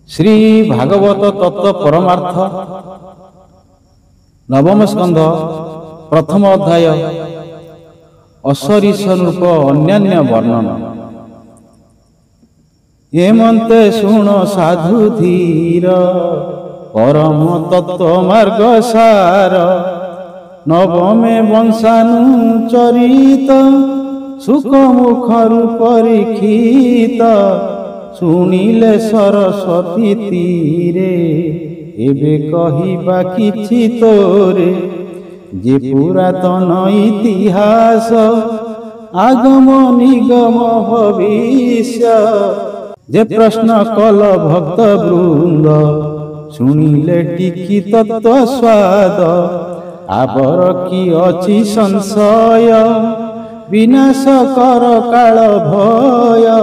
श्री भागवत तत्व परमार्थ नवम स्कंध प्रथम अध्याय अशरीष रूप अन्यान्य वर्णन। हेमंते शुण साधु धीर परम तत्व मार्ग सार नवमे वंशानुचरित सुख मुखरु परीक्षित शुणिले सरस्वती तीरे एबे कहिबा किछि तोरे जे पुरातन इतिहास आगम निगम भविष्य जे प्रश्न कल भक्त वृंद शुणिले टिकी तत्व स्वाद आबर कि अछि संशय विनाश कर काल भय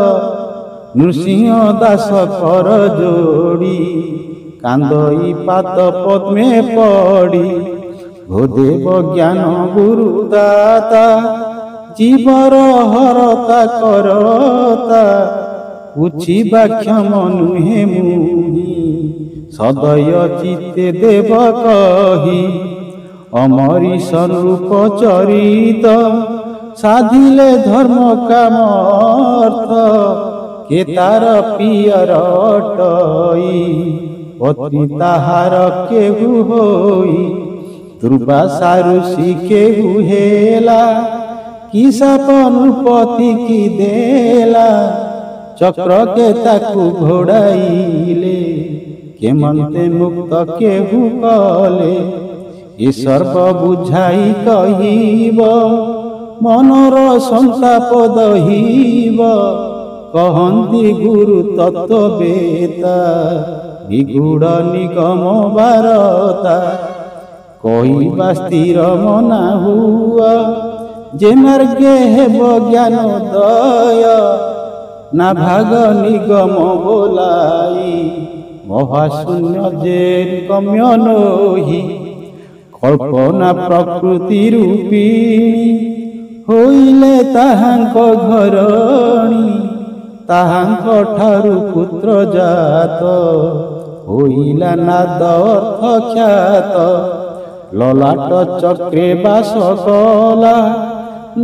नृसिंह दास कर जोड़ी कांदई पात पद्मे पड़ी भोदेव ज्ञान गुरुदाता जीवर हरता करता उचिबा क्षम नुहे मुहि सदय चित्ते देव कही अमरीश रूप चरित साधिले धर्म काम अर्थ के तार पियर अटई पति ताहार केहु होई दुर्वासा ऋषि केहु हेला कि साप नृपति की देला चक्र के ताकु घोड़ाइले केमंते मुक्त केहु कले ए सर्व बुझाई कहिब मनर संताप दहिब कहन्ति गुरु तत्व बेता विगुड़ निगम बारता कहिबा स्थिर मना हुआ जे मार्गे हेब ज्ञानोदय ना भाग निगम बोलाई महाशून्य जे गम्य नोहि कल्पना प्रकृति रूपिणी होइले ताहांक घरणी ताहांक ठारु पुत्र जात होइला नाद अर्थ ख्यात ललाट चक्रे बास कला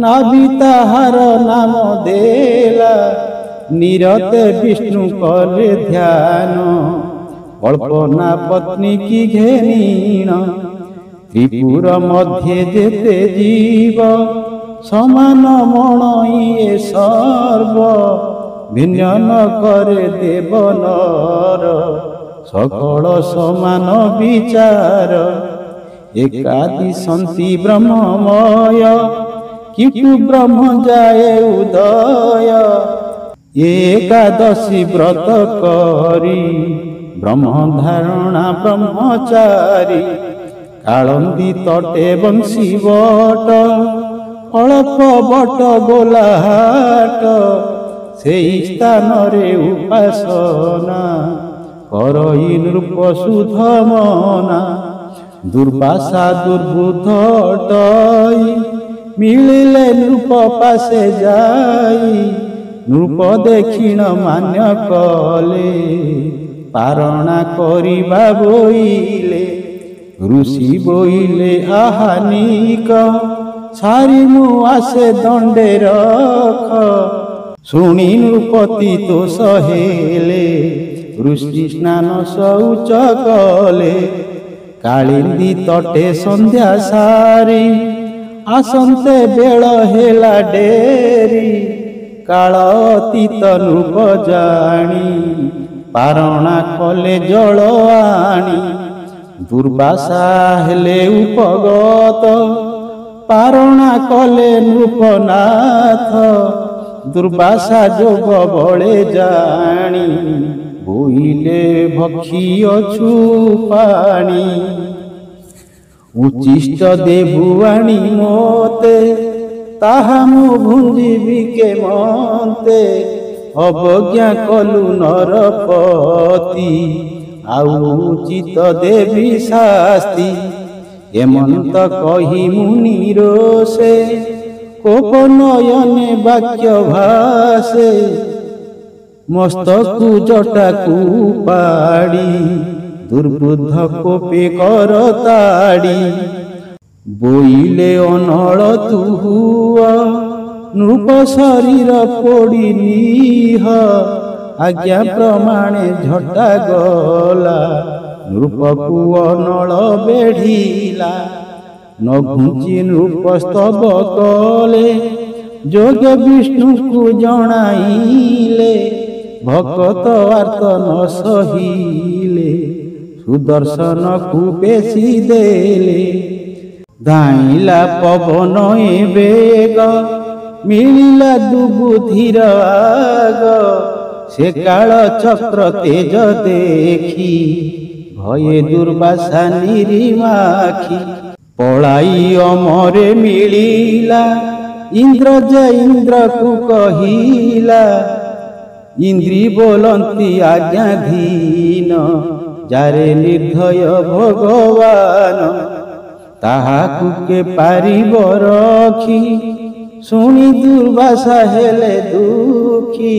नाभि ताहार नाम देला निरते विष्णु कले ध्यान कल्पना पत्नी की घेनीण त्रिपुर मध्ये जेते जीव समान मणये सर्व भिन्न न करे देव नर सकल समान विचार एकादि सन्ति ब्रह्ममय किटु ब्रह्म जाए उदय एकादशी व्रत करी ब्रह्म धारणा ब्रह्मचारी कालंदी तटे बंशी बट अल्प बट गोलाहाट सेई स्थान रे उपासना करई नृप सुध मना दुर्वासा दुर्बुद्ध अटई मिलिले नृप पासे जाई नृप देखिण मान्य कले पारणा करिबा बोइले ऋषि बोइले आहानिक सारी मु आसे दंडे रख शुणी नृपति तो सहेले ऋषि स्नान शौच कले कालिंदी तटे संध्या सारी आसंते बेल हेला डेरी काल अतीत नृप जानी पारणा कले जल आनी दुर्वासा हेले उपगत पारणा कले नृपनाथ दुर्वासा जोग बळे जानी बोइले भक्षी अछु पाणी उचिष्ट देबुआणी मोते ताहा मु भुंजीबि के मते अवज्ञा कलु नरपति आउ उचित देवी शास्ति हेमंत कही मुनि रोषे कोप नयने वाक्य भाषे ମସ୍ତକୁ ଜଟାକୁ ପାଡ଼ି ଦୁର୍ବୁଦ୍ଧ କୋପେ କର ତାଡ଼ି ବୋଇଲେ ଅନଳ ତୁହୁଅ ନୃପ ଶରୀର ପୋଡ଼ି ନିହ ଆଜ୍ଞା ପ୍ରମାଣେ ଝଟା ଗଲା ନୃପକୁ ଅନଳ ବେଢ଼ିଲା ନ ଘୁଞ୍ଚି ନୃପ ସ୍ତବ କଲେ ଯୋଗ ବିଷ୍ଣୁକୁ ଜଣାଇଲେ ଭକତ ଆର୍ତ ନ ସହିଲେ ସୁଦର୍ଶନକୁ ପେଶି ଦେଲେ ଧାଇଁଲା ପବନ ଏ ବେଗ ମିଳିଲା ଦୁବୁଧିର ଆଗ ସେ କାଳ ଚକ୍ର ତେଜ ଦେଖି ଭये ଦୁର୍ବାସା ନିରିମାଖି ପଳାଇ ଅମରେ ମିଳିଲା ଇନ୍ଦ୍ର ଯେ ଇନ୍ଦ୍ରକୁ କହିଲା ଇନ୍ଦ୍ରୀ ବୋଲନ୍ତି ଆଜ୍ଞାଧୀନ ଯାରେ ନିର୍ଦ୍ଦୟ ଭଗବାନ ତାହାକୁ କେ ପାରିବ ରଖି ଶୁଣି ଦୁର୍ବାସା ହେଲେ ଦୁଃଖୀ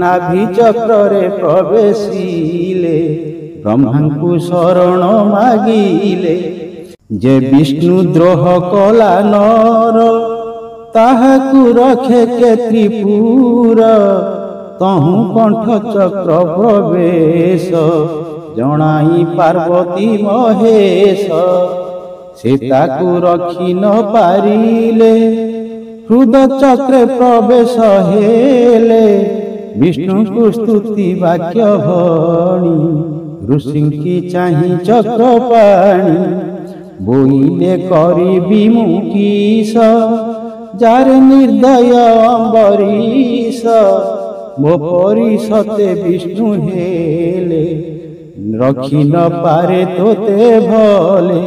ନାଭି ଚକ୍ରରେ ପ୍ରବେଶିଲେ ବ୍ରହ୍ମାଙ୍କୁ ଶରଣ ମାଗିଲେ ଯେ ବିଷ୍ଣୁ ଦ୍ରୋହ କଲା ନର ତାହାକୁ ରଖେ କେ ତ୍ରିପୁର ତହୁଁ କଣ୍ଠ ଚକ୍ର ପ୍ରବେଶ ଜଣାଇ ପାର୍ବତୀ ମହେଶ ସେ ତାକୁ ରଖି ନ ପାରିଲେ ହୃଦ ଚକ୍ରେ ପ୍ରବେଶ ହେଲେ ବିଷ୍ଣୁଙ୍କୁ ସ୍ତୁତି ବାକ୍ୟ ଭଣି ଋଷିଙ୍କି ଚାହିଁ ଚକ୍ର ପାଣି ବୋଇଲେ କରିବି ମୁଁ କିସ ଯାରେ ନିର୍ଦ୍ଦୟ ଅମ୍ବରୀଶ ମୋ ପରି ସତେ ବିଷ୍ଣୁ ହେଲେ ରଖି ନ ପାରେ ତୋତେ ଭଲେ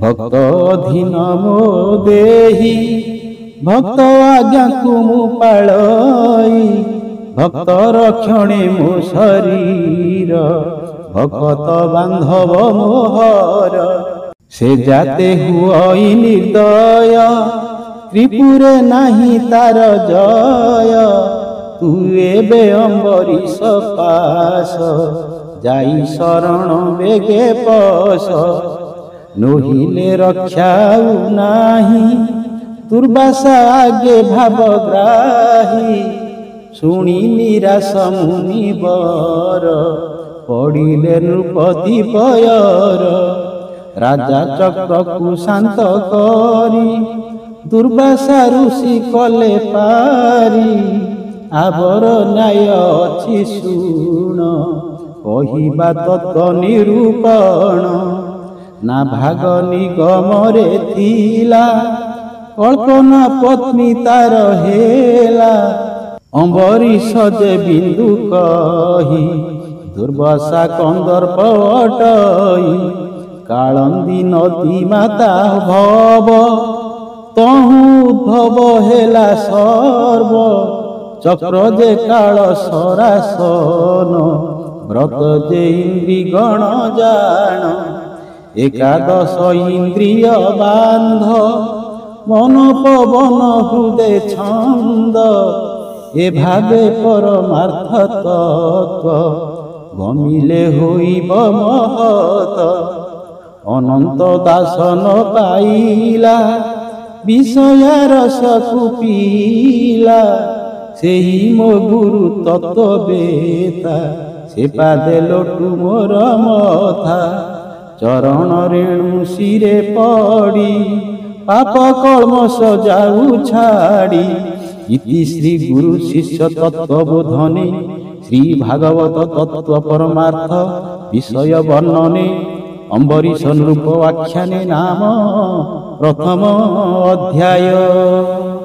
ଭକ୍ତ ଅଧୀନ ମୋ ଦେହି ଭକ୍ତ ଆଜ୍ଞାକୁ ମୁଁ ପାଳଇ ଭକ୍ତ ରକ୍ଷଣେ ମୋ ଶରୀର ଭକତ ବାନ୍ଧବ ମୋହର ସେ ଜାତେ ହୁଅଇ ନିର୍ଦ୍ଦୟ ତ୍ରିପୁରେ ନାହିଁ ତାର ଜୟ ତୁ ଏବେ ଅମ୍ବରୀଶ ପାଶ ଯାଇ ଶରଣ ବେଗେ ପଶ ନୋହିଲେ ରକ୍ଷାଉ ନାହିଁ ଦୁର୍ବାସା ଆଗେ ଭାବଗ୍ରାହୀ ଶୁଣି ନିରାଶ ମୁନିବର ପଡ଼ିଲେ ନୃପତି ପୟର ରାଜା ଚକ୍ରକୁ ଶାନ୍ତ କରି ଦୁର୍ବାସା ଋଷି କଲେ ପାରି ଆବର ନ୍ୟାୟ ଅଛି ଶୁଣ କହିବା ତତ୍ତ୍ୱ ନିରୂପଣ ନା ଭାଗ ନିଗମରେ ଥିଲା କଳ୍ପନା ପତ୍ନୀ ତାର ହେଲା ଅମ୍ବରୀଶ ଯେ ବିନ୍ଦୁ କହି ଦୁର୍ବାସା କନ୍ଦର୍ପ ଅଟଇ କାଳନ୍ଦୀ ନଦୀ ମାତା ଭବ ତହୁଁ ଉଦ୍ଭବ ହେଲା ସର୍ବ ଚକ୍ର ଯେ କାଳ ସରାସନ ବ୍ରତ ଯେ ଇନ୍ଦ୍ରୀ ଗଣ ଜାଣ ଏକାଦଶ ଇନ୍ଦ୍ରିୟ ବାନ୍ଧ ମନ ପବନ ହୃଦେ ଛନ୍ଦ ଏ ଭାବେ ପରମାର୍ଥ ତତ୍ତ୍ୱ ଗମିଲେ ହୋଇବ ମହତ ଅନନ୍ତ ଦାସନ ପାଇଲା ବିଷୟା ରସକୁ ପିଲା ସେହି ମୋ ଗୁରୁ ତତ୍ତ୍ୱବେତା ସେ ପାଦେ ଲୋଟୁ ମୋର ମଥା ଚରଣ ରେଣୁ ଶିରେ ପଡ଼ି ପାପ କଳ୍ମଷ ଯାଉ ଛାଡ଼ି ଇତି ଶ୍ରୀ ଗୁରୁ ଶିଷ୍ୟ ତତ୍ତ୍ୱବୋଧନେ ଶ୍ରୀ ଭାଗବତ ତତ୍ତ୍ୱ ପରମାର୍ଥ ବିଷୟ ବର୍ଣ୍ଣନେ ଅମ୍ବରୀଶ ନୃପ ଆଖ୍ୟାନେ ନାମ ପ୍ରଥମ ଅଧ୍ୟାୟ।